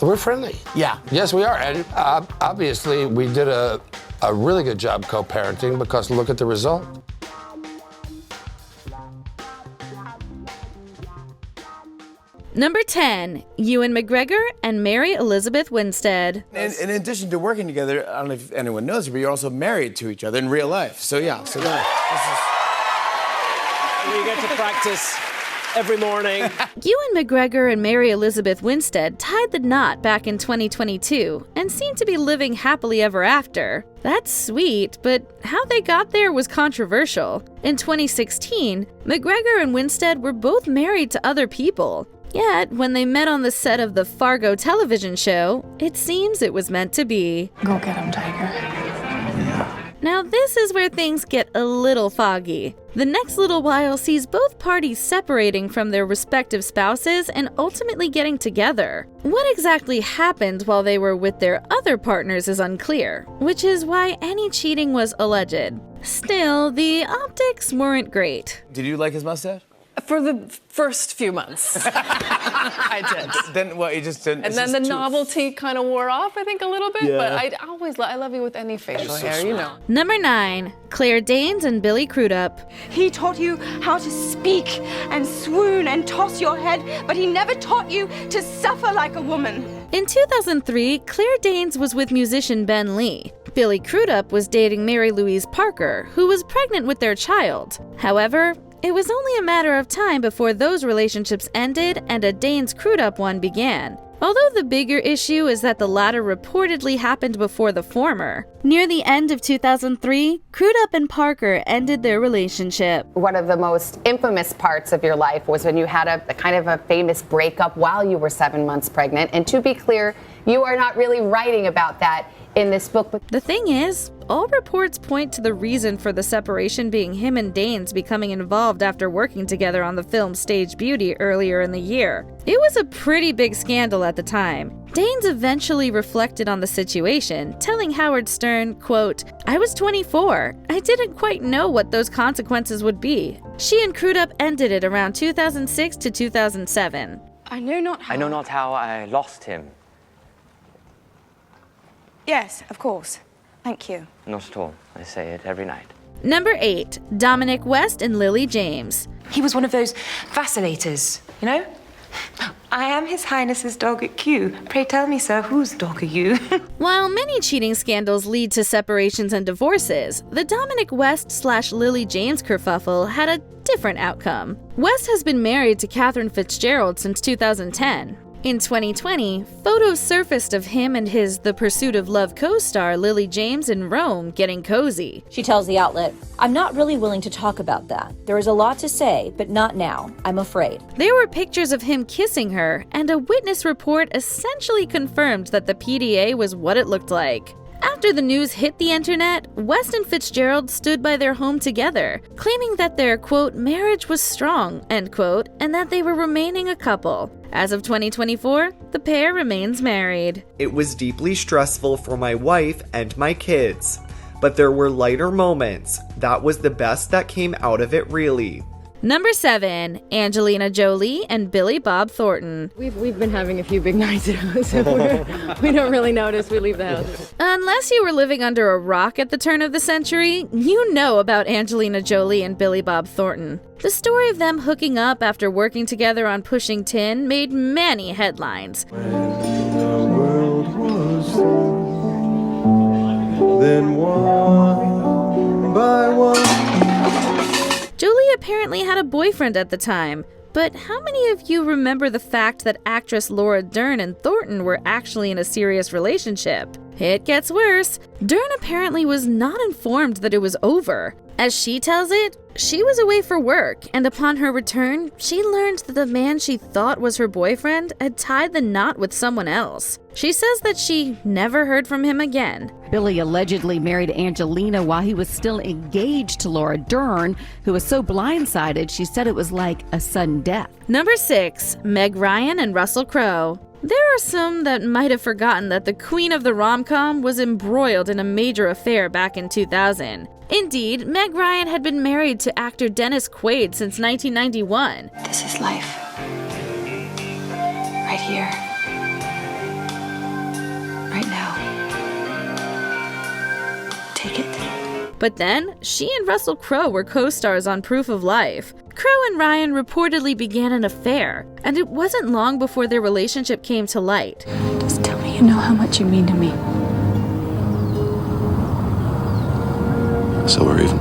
We're friendly. Yeah. Yes, we are. And obviously, we did a really good job co-parenting because look at the result. Number 10, Ewan McGregor and Mary Elizabeth Winstead. And in addition to working together, I don't know if anyone knows, but you're also married to each other in real life. So yeah, You get to practice every morning. Ewan McGregor and Mary Elizabeth Winstead tied the knot back in 2022 and seem to be living happily ever after. That's sweet, but how they got there was controversial. In 2016, McGregor and Winstead were both married to other people. Yet, when they met on the set of the Fargo television show, it seems it was meant to be. Go get him, Tiger. Now this is where things get a little foggy. The next little while sees both parties separating from their respective spouses and ultimately getting together. What exactly happened while they were with their other partners is unclear, which is why any cheating was alleged. Still, the optics weren't great. Did you like his mustache? For the first few months, I did. Then what? You just didn't. And then the novelty kind of wore off, I think, a little bit. Yeah. But I love you with any facial hair, you know. Number 9, Claire Danes and Billy Crudup. He taught you how to speak and swoon and toss your head, but he never taught you to suffer like a woman. In 2003, Claire Danes was with musician Ben Lee. Billy Crudup was dating Mary Louise Parker, who was pregnant with their child. However, it was only a matter of time before those relationships ended and a Danes Crudup one began. Although the bigger issue is that the latter reportedly happened before the former. Near the end of 2003, Crudup and Parker ended their relationship. One of the most infamous parts of your life was when you had a kind of a famous breakup while you were 7 months pregnant. And to be clear, you are not really writing about that in this book. But the thing is, all reports point to the reason for the separation being him and Danes becoming involved after working together on the film Stage Beauty earlier in the year. It was a pretty big scandal at the time. Danes eventually reflected on the situation, telling Howard Stern, quote, "I was 24. I didn't quite know what those consequences would be." She and Crudup ended it around 2006 to 2007. I know not how I lost him. Yes, of course. Thank you. Not at all. I say it every night. Number 8, Dominic West and Lily James. He was one of those vacillator, you know? I am His Highness's dog at Kew. Pray tell me, sir, whose dog are you? While many cheating scandals lead to separations and divorces, the Dominic West/Lily James kerfuffle had a different outcome. West has been married to Catherine Fitzgerald since 2010. In 2020, photos surfaced of him and his The Pursuit of Love co-star Lily James in Rome getting cozy. She tells the outlet, "I'm not really willing to talk about that. There is a lot to say, but not now. I'm afraid." There were pictures of him kissing her, and a witness report essentially confirmed that the PDA was what it looked like. After the news hit the internet, West and Fitzgerald stood by their home together, claiming that their, quote, marriage was strong, end quote, and that they were remaining a couple. As of 2024, the pair remains married. It was deeply stressful for my wife and my kids, but there were lighter moments. That was the best that came out of it, really. Number 7, Angelina Jolie and Billy Bob Thornton. We've been having a few big nights, so we don't really notice. We leave the house. Unless you were living under a rock at the turn of the century, you know about Angelina Jolie and Billy Bob Thornton. The story of them hooking up after working together on Pushing Tin made many headlines. When the world was then one by one. Jolie apparently had a boyfriend at the time, but how many of you remember the fact that actress Laura Dern and Thornton were actually in a serious relationship? It gets worse. Dern apparently was not informed that it was over. As she tells it, she was away for work, and upon her return, she learned that the man she thought was her boyfriend had tied the knot with someone else. She says that she never heard from him again. Billy allegedly married Angelina while he was still engaged to Laura Dern, who was so blindsided she said it was like a sudden death. Number 6, Meg Ryan and Russell Crowe. There are some that might have forgotten that the queen of the rom-com was embroiled in a major affair back in 2000. Indeed, Meg Ryan had been married to actor Dennis Quaid since 1991. This is life. Right here. But then, she and Russell Crowe were co-stars on Proof of Life. Crowe and Ryan reportedly began an affair, and it wasn't long before their relationship came to light. Just tell me you know how much you mean to me. So we're even.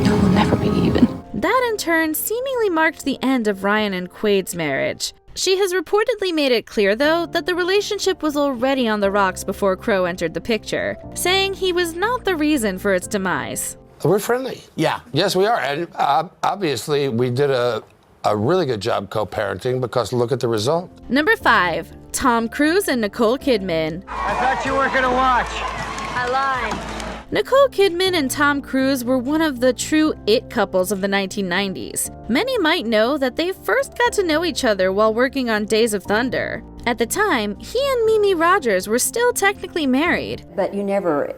No, we'll never be even. That in turn seemingly marked the end of Ryan and Quaid's marriage. She has reportedly made it clear, though, that the relationship was already on the rocks before Crowe entered the picture, saying he was not the reason for its demise. We're friendly. Yeah. Yes, we are. And obviously, we did a really good job co-parenting because look at the result. Number 5. Tom Cruise and Nicole Kidman. I thought you weren't gonna watch. I lied. Nicole Kidman and Tom Cruise were one of the true it couples of the 1990s. Many might know that they first got to know each other while working on Days of Thunder. At the time, he and Mimi Rogers were still technically married. But you never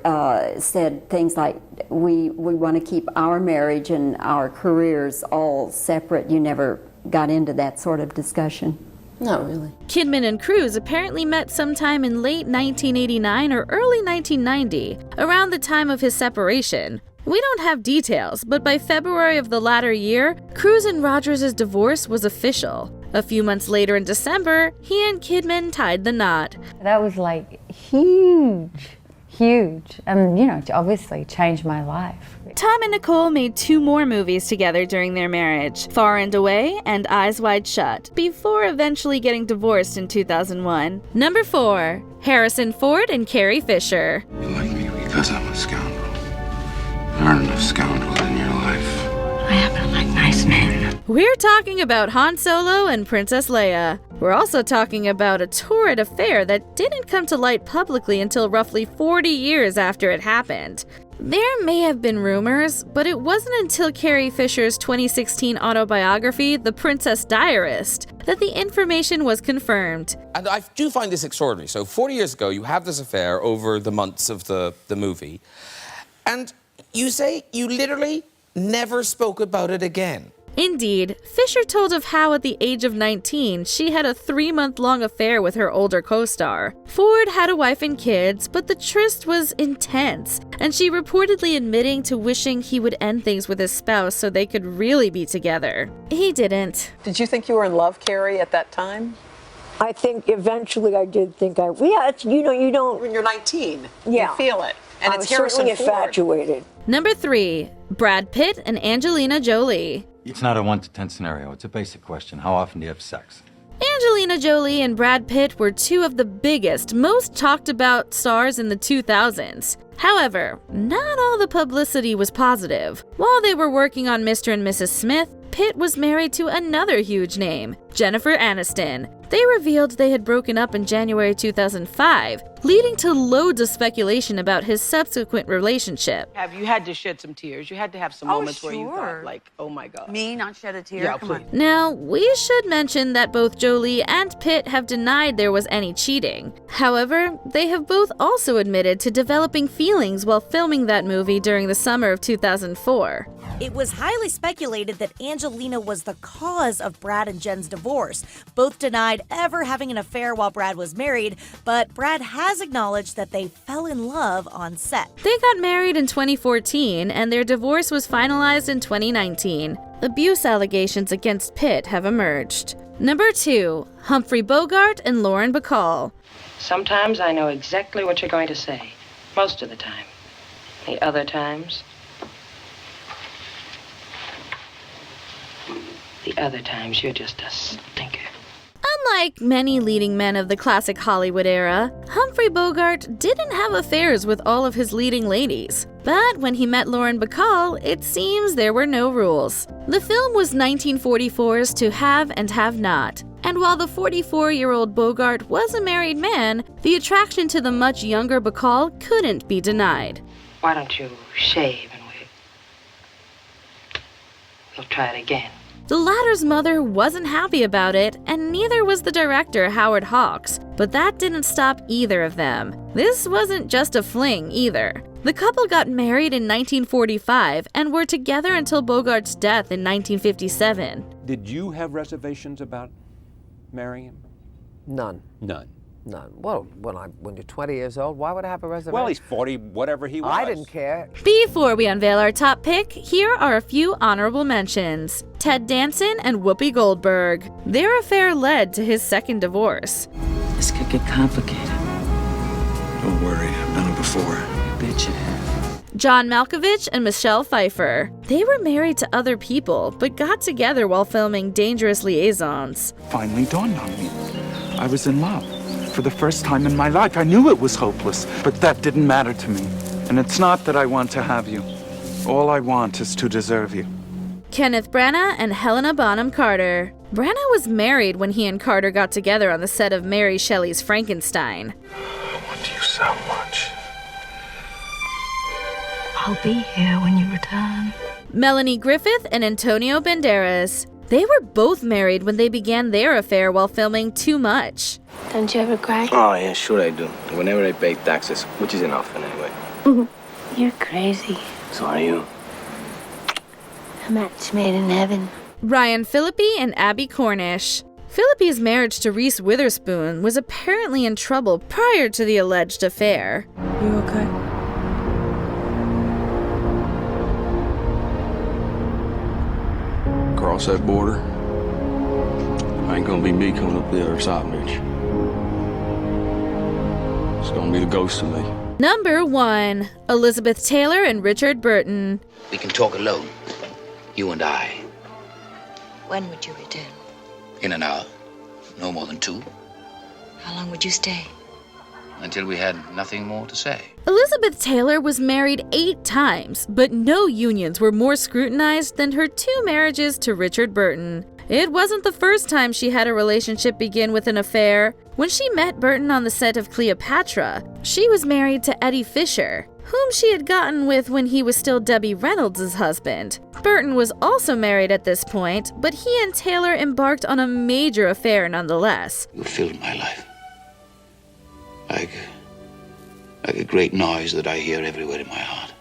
said things like, we want to keep our marriage and our careers all separate. You never got into that sort of discussion. Not really. Kidman and Cruise apparently met sometime in late 1989 or early 1990, around the time of his separation. We don't have details, but by February of the latter year, Cruise and Rogers' divorce was official. A few months later in December, he and Kidman tied the knot. That was like huge. And, obviously changed my life. Tom and Nicole made 2 more movies together during their marriage, Far and Away and Eyes Wide Shut, before eventually getting divorced in 2001. Number 4. Harrison Ford and Carrie Fisher. You like me because I'm a scoundrel. There aren't enough scoundrels in your life. I happen to like nice men. We're talking about Han Solo and Princess Leia. We're also talking about a torrid affair that didn't come to light publicly until roughly 40 years after it happened. There may have been rumors, but it wasn't until Carrie Fisher's 2016 autobiography, The Princess Diarist, that the information was confirmed. And I do find this extraordinary. So 40 years ago, you have this affair over the months of the movie, and you say you literally never spoke about it again. Indeed, Fisher told of how at the age of 19, she had a 3-month-long affair with her older co-star. Ford had a wife and kids, but the tryst was intense, and she reportedly admitting to wishing he would end things with his spouse so they could really be together. He didn't. Did you think you were in love, Carrie, at that time? I think eventually I did think you don't... When you're 19, yeah. You feel it. And I was it's Harrison certainly Ford. infatuated. Number 3. Brad Pitt and Angelina Jolie. It's not a 1 to 10 scenario. It's a basic question. How often do you have sex? Angelina Jolie and Brad Pitt were 2 of the biggest, most talked about stars in the 2000s. However, not all the publicity was positive. While they were working on Mr. and Mrs. Smith, Pitt was married to another huge name, Jennifer Aniston. They revealed they had broken up in January 2005, leading to loads of speculation about his subsequent relationship. You had to shed some tears. You had to have some moments where you thought, like, oh my God. Me not shed a tear? Yeah, Come please. on. Now, we should mention that both Jolie and Pitt have denied there was any cheating. However, they have both also admitted to developing feelings while filming that movie during the summer of 2004. It was highly speculated that Angelina was the cause of Brad and Jen's divorce. Both denied ever having an affair while Brad was married, but Brad has acknowledged that they fell in love on set. They got married in 2014, and their divorce was finalized in 2019. Abuse allegations against Pitt have emerged. Number 2. Humphrey Bogart and Lauren Bacall. Sometimes I know exactly what you're going to say. Most of the time. The other times... you're just a stinker. Unlike many leading men of the classic Hollywood era, Humphrey Bogart didn't have affairs with all of his leading ladies. But when he met Lauren Bacall, it seems there were no rules. The film was 1944's To Have and Have Not. And while the 44-year-old Bogart was a married man, the attraction to the much younger Bacall couldn't be denied. Why don't you shave and we'll try it again. The latter's mother wasn't happy about it, and neither was the director, Howard Hawks. But that didn't stop either of them. This wasn't just a fling, either. The couple got married in 1945 and were together until Bogart's death in 1957. Did you have reservations about marrying him? None. None. None. Well, when you're 20 years old, why would I have a reservation? Well, he's 40, whatever he was. I didn't care. Before we unveil our top pick, here are a few honorable mentions. Ted Danson and Whoopi Goldberg. Their affair led to his second divorce. This could get complicated. Don't worry, I've done it before. You bet you have. John Malkovich and Michelle Pfeiffer. They were married to other people, but got together while filming Dangerous Liaisons. Finally dawned on me. I was in love. For the first time in my life, I knew it was hopeless, but that didn't matter to me. And it's not that I want to have you. All I want is to deserve you. Kenneth Branagh and Helena Bonham Carter. Branagh was married when he and Carter got together on the set of Mary Shelley's Frankenstein. I want you so much. I'll be here when you return. Melanie Griffith and Antonio Banderas. They were both married when they began their affair while filming Too Much. Don't you ever cry? Oh, yeah, sure I do. Whenever I pay taxes, which is enough anyway. You're crazy. So are you. A match made in heaven. Ryan Phillippe and Abby Cornish. Phillippe's marriage to Reese Witherspoon was apparently in trouble prior to the alleged affair. You okay? Cross that border. Ain't gonna be me coming up the other side, Mitch. It's gonna be the ghost of me. Number 1. Elizabeth Taylor and Richard Burton. We can talk alone, you and I. When would you return? In an hour, no more than 2. How long would you stay? Until we had nothing more to say. Elizabeth Taylor was married 8 times, but no unions were more scrutinized than her 2 marriages to Richard Burton. It wasn't the first time she had a relationship begin with an affair. When she met Burton on the set of Cleopatra, she was married to Eddie Fisher, whom she had gotten with when he was still Debbie Reynolds' husband. Burton was also married at this point, but he and Taylor embarked on a major affair nonetheless. You filled my life. Like a great noise that I hear everywhere in my heart.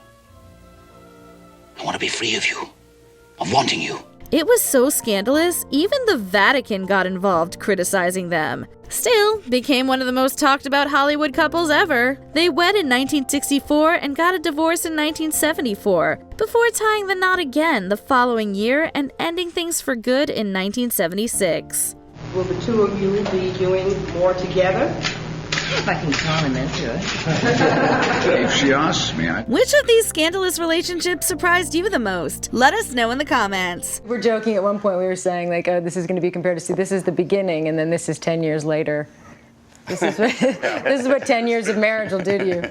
I want to be free of you. I'm wanting you. It was so scandalous, even the Vatican got involved criticizing them. Still, became one of the most talked about Hollywood couples ever. They wed in 1964 and got a divorce in 1974, before tying the knot again the following year and ending things for good in 1976. Will the two of you be doing more together? If I can con him into it. If she asks me, Which of these scandalous relationships surprised you the most? Let us know in the comments. We're joking at one point, we were saying, like, oh, this is going to be compared to, this is the beginning, and then this is 10 years later. This is what 10 years of marriage will do to you.